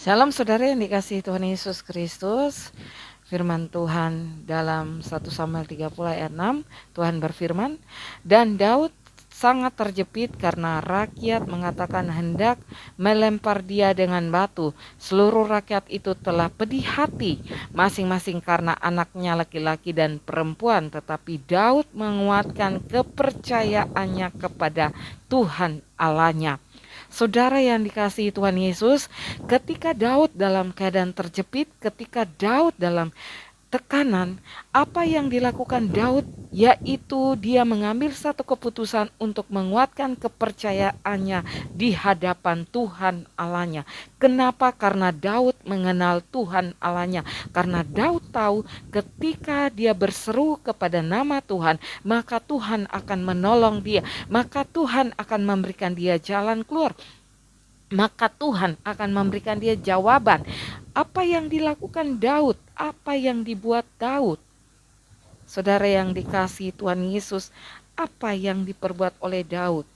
Shalom saudara yang dikasihi Tuhan Yesus Kristus. Firman Tuhan dalam 1 Samuel 30 ayat 6, Tuhan berfirman, "Dan Daud sangat terjepit karena rakyat mengatakan hendak melempar dia dengan batu. Seluruh rakyat itu telah pedih hati, masing-masing karena anaknya laki-laki dan perempuan. Tetapi Daud menguatkan kepercayaannya kepada Tuhan Allahnya." Saudara yang dikasihi Tuhan Yesus, ketika Daud dalam keadaan terjepit, ketika Daud dalam tekanan, apa yang dilakukan Daud yaitu dia mengambil satu keputusan untuk menguatkan kepercayaannya di hadapan Tuhan Allahnya. Kenapa? Karena Daud mengenal Tuhan Allahnya. Karena Daud tahu ketika dia berseru kepada nama Tuhan, maka Tuhan akan menolong dia, maka Tuhan akan memberikan dia jalan keluar, maka Tuhan akan memberikan dia jawaban. Apa yang dilakukan Daud? Apa yang dibuat Daud? Saudara yang dikasihi Tuhan Yesus, apa yang diperbuat oleh Daud?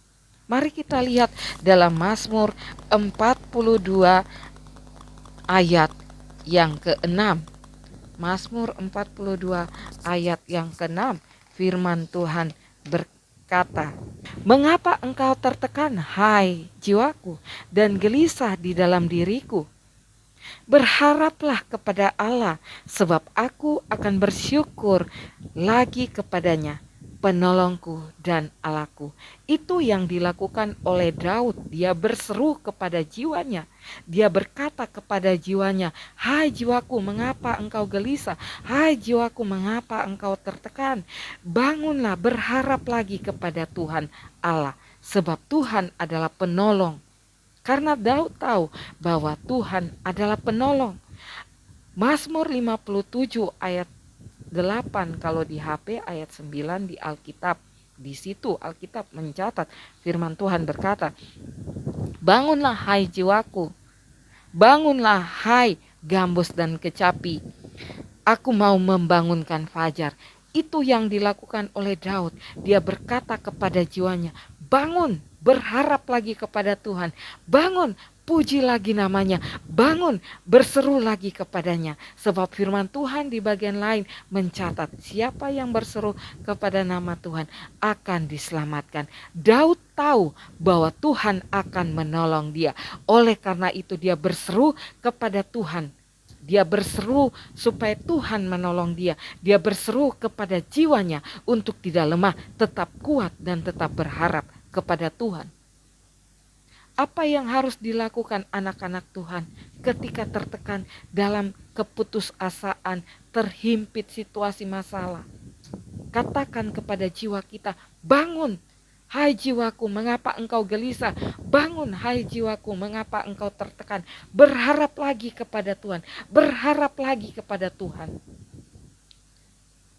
Mari kita lihat dalam Mazmur 42 ayat yang ke-6. Mazmur 42 ayat yang ke-6. Firman Tuhan berkata, "Mengapa engkau tertekan, hai jiwaku, dan gelisah di dalam diriku? Berharaplah kepada Allah, sebab aku akan bersyukur lagi kepadanya, penolongku dan Allahku." Itu yang dilakukan oleh Daud. Dia berseru kepada jiwanya. Dia berkata kepada jiwanya, "Hai jiwaku, mengapa engkau gelisah? Hai jiwaku, mengapa engkau tertekan? Bangunlah, berharap lagi kepada Tuhan Allah, sebab Tuhan adalah penolong." Karena Daud tahu bahwa Tuhan adalah penolong. Mazmur 57 ayat 8 kalau di HP, ayat 9 di Alkitab. Di situ Alkitab mencatat firman Tuhan berkata, "Bangunlah hai jiwaku, bangunlah hai gambus dan kecapi. Aku mau membangunkan fajar." Itu yang dilakukan oleh Daud. Dia berkata kepada jiwanya, "Bangun, berharap lagi kepada Tuhan. Bangun, puji lagi namanya. Bangun, berseru lagi kepadanya." Sebab firman Tuhan di bagian lain mencatat, siapa yang berseru kepada nama Tuhan akan diselamatkan. Daud tahu bahwa Tuhan akan menolong dia. Oleh karena itu dia berseru kepada Tuhan. Dia berseru supaya Tuhan menolong dia. Dia berseru kepada jiwanya untuk tidak lemah, tetap kuat dan tetap berharap kepada Tuhan. Apa yang harus dilakukan anak-anak Tuhan ketika tertekan dalam keputusasaan, terhimpit situasi masalah? Katakan kepada jiwa kita, "Bangun, hai jiwaku, mengapa engkau gelisah? Bangun, hai jiwaku, mengapa engkau tertekan?" Berharap lagi kepada Tuhan. Berharap lagi kepada Tuhan.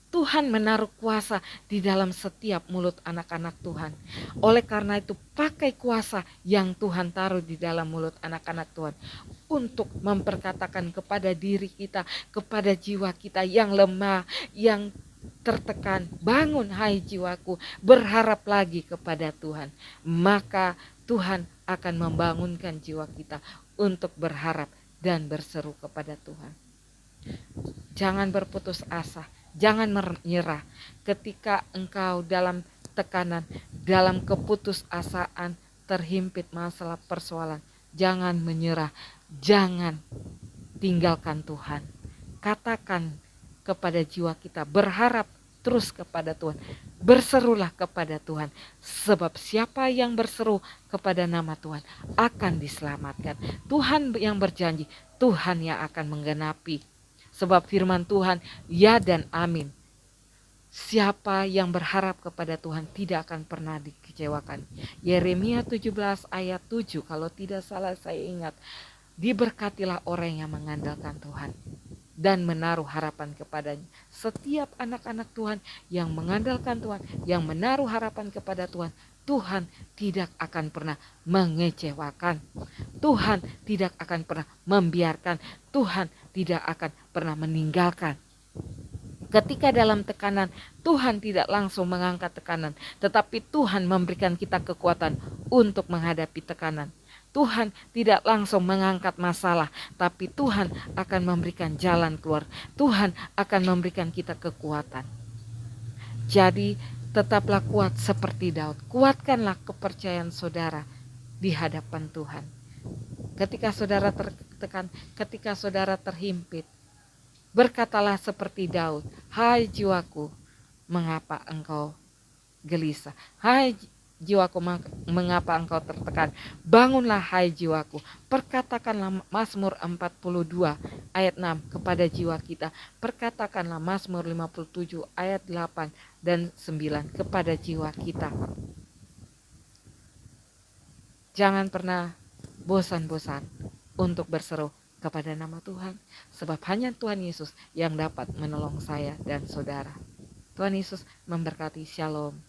Tuhan menaruh kuasa di dalam setiap mulut anak-anak Tuhan. Oleh karena itu, pakai kuasa yang Tuhan taruh di dalam mulut anak-anak Tuhan untuk memperkatakan kepada diri kita, kepada jiwa kita yang lemah, yang tertekan, "Bangun hai jiwaku, berharap lagi kepada Tuhan." Maka Tuhan akan membangunkan jiwa kita untuk berharap dan berseru kepada Tuhan. Jangan berputus asa, jangan menyerah ketika engkau dalam tekanan, dalam keputusasaan, terhimpit masalah persoalan. Jangan menyerah, jangan tinggalkan Tuhan. Katakan kepada jiwa kita, berharap terus kepada Tuhan. Berserulah kepada Tuhan, sebab siapa yang berseru kepada nama Tuhan akan diselamatkan. Tuhan yang berjanji, Tuhan yang akan menggenapi. Sebab firman Tuhan, ya dan amin. Siapa yang berharap kepada Tuhan tidak akan pernah dikecewakan. Yeremia 17 ayat 7, kalau tidak salah saya ingat. Diberkatilah orang yang mengandalkan Tuhan dan menaruh harapan kepadanya. Setiap anak-anak Tuhan yang mengandalkan Tuhan, yang menaruh harapan kepada Tuhan, Tuhan tidak akan pernah mengecewakan. Tuhan tidak akan pernah membiarkan. Tuhan tidak akan pernah meninggalkan. Ketika dalam tekanan, Tuhan tidak langsung mengangkat tekanan, tetapi Tuhan memberikan kita kekuatan untuk menghadapi tekanan. Tuhan tidak langsung mengangkat masalah, tapi Tuhan akan memberikan jalan keluar. Tuhan akan memberikan kita kekuatan. Jadi tetaplah kuat seperti Daud. Kuatkanlah kepercayaan saudara di hadapan Tuhan. Ketika saudara tertekan, ketika saudara terhimpit, berkatalah seperti Daud, "Hai jiwaku, mengapa engkau gelisah? Hai jiwaku, mengapa engkau tertekan? Bangunlah hai jiwaku." Perkatakanlah Mazmur 42 ayat 6 kepada jiwa kita. Perkatakanlah Mazmur 57 ayat 8 dan 9 kepada jiwa kita. Jangan pernah bosan-bosan untuk berseru kepada nama Tuhan, sebab hanya Tuhan Yesus yang dapat menolong saya dan saudara. Tuhan Yesus memberkati. Shalom.